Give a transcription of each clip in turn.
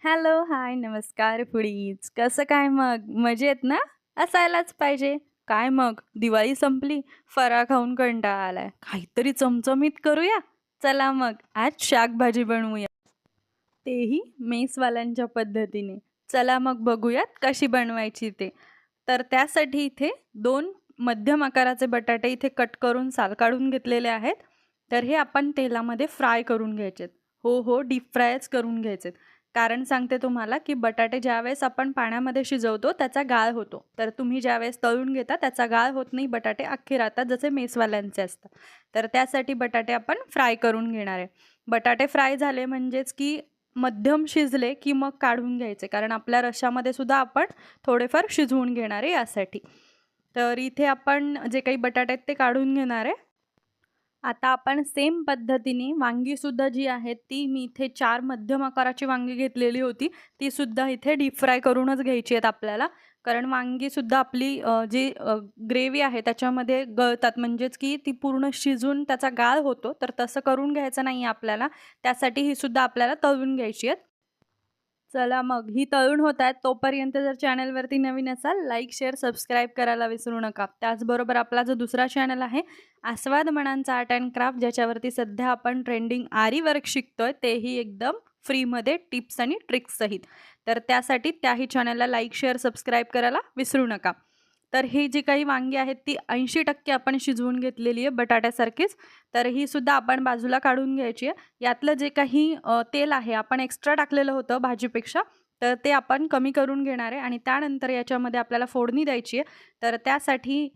Hello, हाय, नमस्कार foodies. कसं काय मग? मजेत ना? असायलाच पाहिजे. काय मग दिवाळी संपली, फराळ खाऊन कंटाळा आलाय. काहीतरी चमचमीत करूया? चला मग आज शाकभाजी बनवूया. तेही मेसवाल्यांच्या पद्धतीने. चला मग बघूयात कशी बनवायची ते. तर त्यासाठी इथे 2 मध्यम आकाराचे बटाटे इथे कट करून साल काढून घेतलेले आहेत. तर हे आपण तेलामध्ये फ्राय करून घ्यायचेत. हो, डीप फ्रायच करून घ्यायचेत. कारण सांगते तुम्हाला, की बटाटे ज्यावेळेस आपण पाण्यामध्ये शिजवतो त्याचा गाळ होतो. तर तुम्ही ज्यावेळेस तळून घेता त्याचा गाळ होत नाही, बटाटे अख्खे राहतात जसे मेसवाल्यांचे असतात. तर त्यासाठी बटाटे आपण फ्राय करून घेणार आहे. बटाटे फ्राय झाले म्हणजेच की मध्यम शिजले की मग काढून घ्यायचे, कारण आपल्या रश्श्यामध्ये सुद्धा आपण थोडेफार शिजवून घेणार आहे यासाठी. तर इथे आपण जे काही बटाटे आहेत ते काढून घेणार आहे. आता आपण सेम पद्धतीने वांगीसुद्धा जी आहेत ती मी इथे 4 मध्यम आकाराची वांगी घेतलेली होती. ती सुद्धा इथे डीप फ्राय करूनच घ्यायची आहेत आपल्याला. कारण वांगीसुद्धा आपली जी ग्रेव्ही आहे त्याच्यामध्ये गळतात, म्हणजेच की ती पूर्ण शिजून त्याचा गाळ होतो. तर तसं करून घ्यायचं नाही आहे आपल्याला. त्यासाठी ही सुद्धा आपल्याला तळून घ्यायची आहेत. चला मग ही तळून होत आहेत तोपर्यंत जर चॅनलवरती नवीन असाल लाईक, शेअर, सबस्क्राईब करायला विसरू नका. त्याचबरोबर आपला जो दुसरा चॅनल आहे आस्वाद मनांचा आर्ट अँड क्राफ्ट, ज्याच्यावरती सध्या आपण ट्रेंडिंग आरी वर्क शिकतोय, तेही एकदम फ्रीमध्ये टिप्स आणि ट्रिक्ससहित. तर त्यासाठी त्याही चॅनलला लाईक, शेअर, सबस्क्राईब करायला विसरू नका. तर ही जी काही वांगी आहेत ती 80% आपण शिजवून घेतलेली आहे बटाट्यासारखीच. तर ही सुद्धा आपण बाजूला काढून घ्यायची आहे. यातलं जे काही तेल आहे आपण एक्स्ट्रा टाकलेलं होतं भाजीपेक्षा, तर ते आपण कमी करून घेणार आहे आणि त्यानंतर याच्यामध्ये आपल्याला फोडणी द्यायची आहे. तर त्यासाठी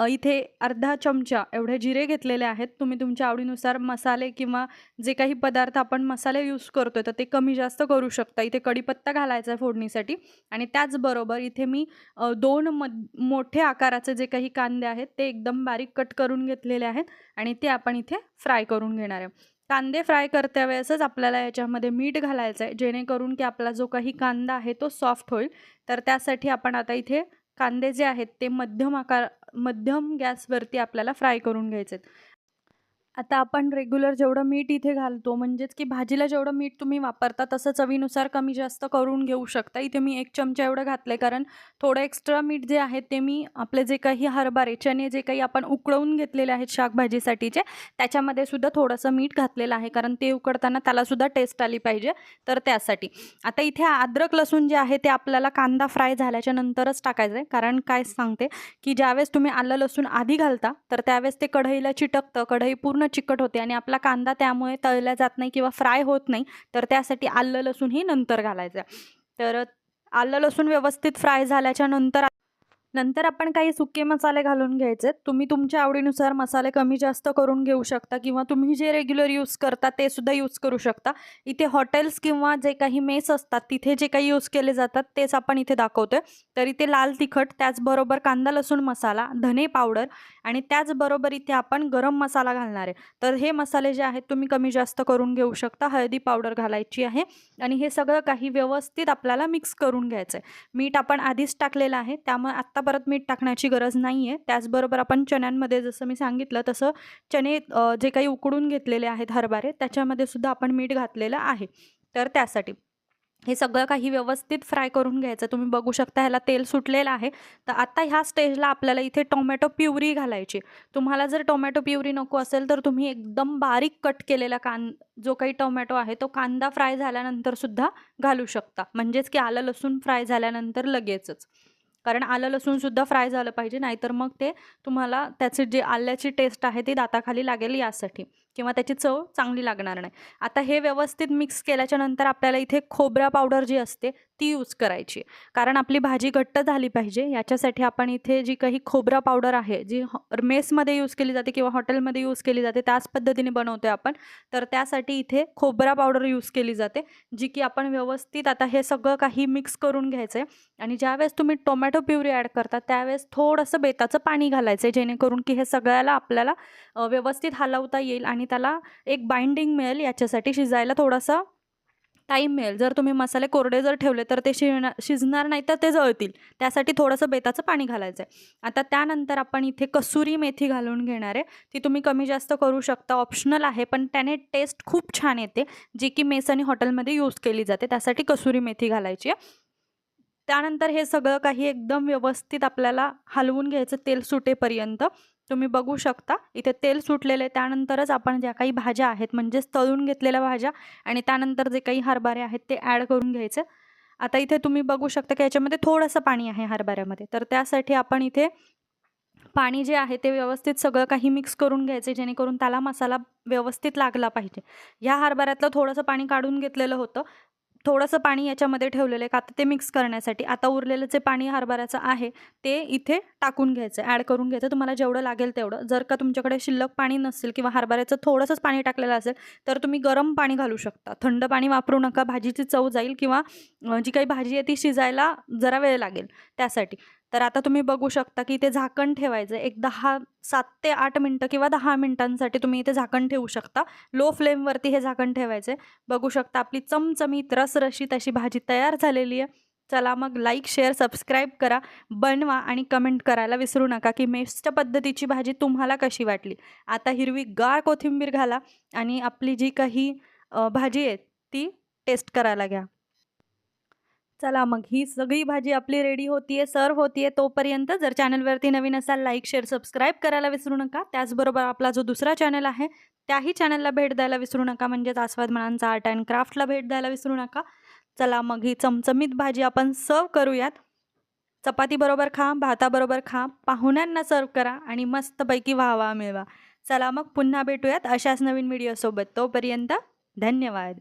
इथे अर्धा चमचा एवढे जिरे घेतलेले आहेत. तुम्ही तुमच्या आवडीनुसार मसाले किंवा जे काही पदार्थ आपण मसाले यूज करतोय तर ते कमी जास्त करू शकता. इथे कढीपत्ता घालायचा आहे फोडणीसाठी आणि त्याचबरोबर इथे मी 2 मोठे आकाराचे जे काही कांदे आहेत ते एकदम बारीक कट करून घेतलेले आहेत आणि ते आपण इथे फ्राय करून घेणार आहे. कांदे फ्राय करत्या वेळेसच आपल्याला याच्यामध्ये मीठ घालायचं आहे, जेणेकरून की आपला जो काही कांदा आहे तो सॉफ्ट होईल. तर त्यासाठी आपण आता इथे कांदे जे आहेत ते मध्यम गॅसवरती आपल्याला फ्राय करून घ्यायचे आहेत. आता आपण रेग्युलर जेवढं मीठ इथे घालतो, म्हणजेच की भाजीला जेवढं मीठ तुम्ही वापरता तसं चवीनुसार कमी जास्त करून घेऊ शकता. इथे मी 1 चमचा एवढं घातलं आहे, कारण थोडं एक्स्ट्रा मीठ जे आहे ते मी आपले जे काही हरभरे, चणे जे काही आपण उकळवून घेतलेले आहेत शाकभाजीसाठीचे, त्याच्यामध्ये सुद्धा थोडंसं मीठ घातलेलं आहे, कारण ते उकडताना त्यालासुद्धा टेस्ट आली पाहिजे, तर त्यासाठी. आता इथे अद्रक, लसूण जे आहे ते आपल्याला कांदा फ्राय झाल्याच्या नंतरच टाकायचं आहे. कारण काय सांगते, की ज्यावेळेस तुम्ही आलं, लसूण आधी घालता, तर त्यावेळेस ते कढईला चिटकतं, कढई पूर्ण चिकट होते आणि आपला कांदा त्यामुळे तळला जात नाही किंवा फ्राय होत नाही. तर त्यासाठी आलं, लसूण ही नंतर घालायचं. तर आलं, लसूण व्यवस्थित फ्राय झाल्याच्या नंतर नंतर आपण काही सुके मसाले घालून घ्यायचे. तुम्ही तुमच्या आवडीनुसार मसाले कमी जास्त करून घेऊ शकता किंवा तुम्ही जे रेग्युलर यूज करता ते सुद्धा यूज करू शकता. इथे हॉटेल्स किंवा जे काही मेस असतात तिथे जे काही यूज केले जातात तेच आपण इथे दाखवतोय. तर इथे लाल तिखट, त्याचबरोबर कांदा लसूण मसाला, धने पावडर आणि त्याचबरोबर इथे आपण गरम मसाला घालणार आहे. तर हे मसाले जे आहेत तुम्ही कमी जास्त करून घेऊ शकता. हळदी पावडर घालायची आहे आणि हे सगळं काही व्यवस्थित आपल्याला मिक्स करून घ्यायचं आहे. मीठ आपण आधीच टाकलेलं आहे, त्यामुळे आत्ता परत मीठ टाकण्याची गरज नाही आहे. त्याचबरोबर आपण चण्यांमध्ये जसं मी सांगितलं तसं चणे जे काही उकडून घेतलेले आहेत हरभरे, त्याच्यामध्ये सुद्धा आपण मीठ घातलेलं आहे. तर त्यासाठी हे सगळं काही व्यवस्थित फ्राय करून घ्यायचं. तुम्ही बघू शकता ह्याला तेल सुटलेलं आहे. तर आता ह्या स्टेजला आपल्याला इथे टोमॅटो प्युरी घालायची. तुम्हाला जर टोमॅटो प्युरी नको असेल तर तुम्ही एकदम बारीक कट केलेला जो काही टोमॅटो आहे तो कांदा फ्राय झाल्यानंतर सुद्धा घालू शकता. म्हणजेच की आलं लसूण फ्राय झाल्यानंतर लगेचच. कारण आलं लसूण सुद्धा फ्राय झालं पाहिजे, नाहीतर मग ते तुम्हाला त्याची जी आल्याची टेस्ट आहे ती दाताखाली लागेल यासाठी, किंवा त्याची चव चांगली लागणार नाही. आता हे व्यवस्थित मिक्स केल्याच्या नंतर आपल्याला इथे खोबरा पावडर जी असते ती यूज करायची, कारण आपली भाजी घट्ट झाली पाहिजे. याच्यासाठी आपण इथे जी काही खोबरा पावडर आहे, जी मेसमध्ये यूज केली जाते किंवा हॉटेलमध्ये यूज केली जाते त्याच पद्धतीने बनवतोय आपण. तर त्यासाठी इथे खोबरा पावडर यूज केली जाते, जी की आपण व्यवस्थित आता हे सगळं काही मिक्स करून घ्यायचं आहे. आणि ज्यावेळेस तुम्ही टोमॅटो प्युरी ॲड करता त्यावेळेस थोडंसं बेताचं पाणी घालायचं आहे, जेणेकरून की हे सगळ्याला आपल्याला व्यवस्थित हलवता येईल आणि त्याला एक बाइंडिंग मिळेल. याच्यासाठी शिजायला थोडंसं टाईम मिळेल. जर तुम्ही मसाले कोरडे जर ठेवले तर ते शिजणार नाही, तर ते जळतील. त्यासाठी थोडंसं बेताचं पाणी घालायचं आहे. आता त्यानंतर आपण इथे कसुरी मेथी घालून घेणार आहे. ती तुम्ही कमी जास्त करू शकता, ऑप्शनल आहे, पण त्याने टेस्ट खूप छान येते, जी की मेस आणि हॉटेलमध्ये यूज केली जाते. त्यासाठी कसुरी मेथी घालायची आहे. त्यानंतर हे सगळं काही एकदम व्यवस्थित आपल्याला हलवून घ्यायचं तेल सुटेपर्यंत. तुम्ही बघू शकता इथे तेल सुटलेलं आहे. त्यानंतरच आपण ज्या काही भाज्या आहेत म्हणजेच तळून घेतलेल्या भाज्या आणि त्यानंतर जे काही हरभरे आहेत ते ॲड करून घ्यायचे. आता इथे तुम्ही बघू शकता की याच्यामध्ये थोडंसं पाणी आहे हरभऱ्यामध्ये. तर त्यासाठी आपण इथे पाणी जे आहे ते व्यवस्थित सगळं काही मिक्स करून घ्यायचे, जेणेकरून त्याला मसाला व्यवस्थित लागला पाहिजे. ह्या हरभऱ्यातलं थोडंसं पाणी काढून घेतलेलं होतं. थोडंसं पाणी याच्यामध्ये ठेवलेलं आहे का आता ते मिक्स करण्यासाठी. आता उरलेलं जे पाणी हरभऱ्याचं आहे ते इथे टाकून घ्यायचं, ॲड करून घ्यायचं. तुम्हाला जेवढं लागेल तेवढं. जर का तुमच्याकडे शिल्लक पाणी नसेल किंवा हरभऱ्याचं थोडंसंच पाणी टाकलेलं असेल, तर तुम्ही गरम पाणी घालू शकता. थंड पाणी वापरू नका, भाजीची चव जाईल किंवा जी काही भाजी आहे ती शिजायला जरा वेळ लागेल त्यासाठी. तर आता तुम्ही बघू शकता की इथे झाकण ठेवायचं. एक 7 ते 8 मिनिटं किंवा 10 मिनिटांसाठी तुम्ही इथे झाकण ठेवू शकता. लो फ्लेमवरती हे झाकण ठेवायचं आहे. बघू शकता आपली चमचमीत रसरशीत अशी भाजी तयार झालेली आहे. चला मग लाईक, शेअर, सबस्क्राईब करा, बनवा आणि कमेंट करायला विसरू नका की मेसच्या पद्धतीची भाजी तुम्हाला कशी वाटली. आता हिरवीगार कोथिंबीर घाला आणि आपली जी काही भाजी आहे ती टेस्ट करायला घ्या. चला मग ही सगळी भाजी आपली रेडी होतीये, सर्व्ह होतीये. तोपर्यंत जर चॅनलवरती नवीन असाल लाईक, शेअर, सबस्क्राईब करायला विसरू नका. त्याचबरोबर आपला जो दुसरा चॅनल आहे त्याही चॅनलला भेट द्यायला विसरू नका, म्हणजेच आस्वाद मनांचा आर्ट अँड क्राफ्टला भेट द्यायला विसरू नका. चला मग ही चमचमीत भाजी आपण सर्व्ह करूयात. चपातीबरोबर खा, भाताबरोबर खा, पाहुण्यांना सर्व्ह करा आणि मस्तपैकी वाह मिळवा. चला मग पुन्हा भेटूयात अशाच नवीन व्हिडिओसोबत. तोपर्यंत धन्यवाद.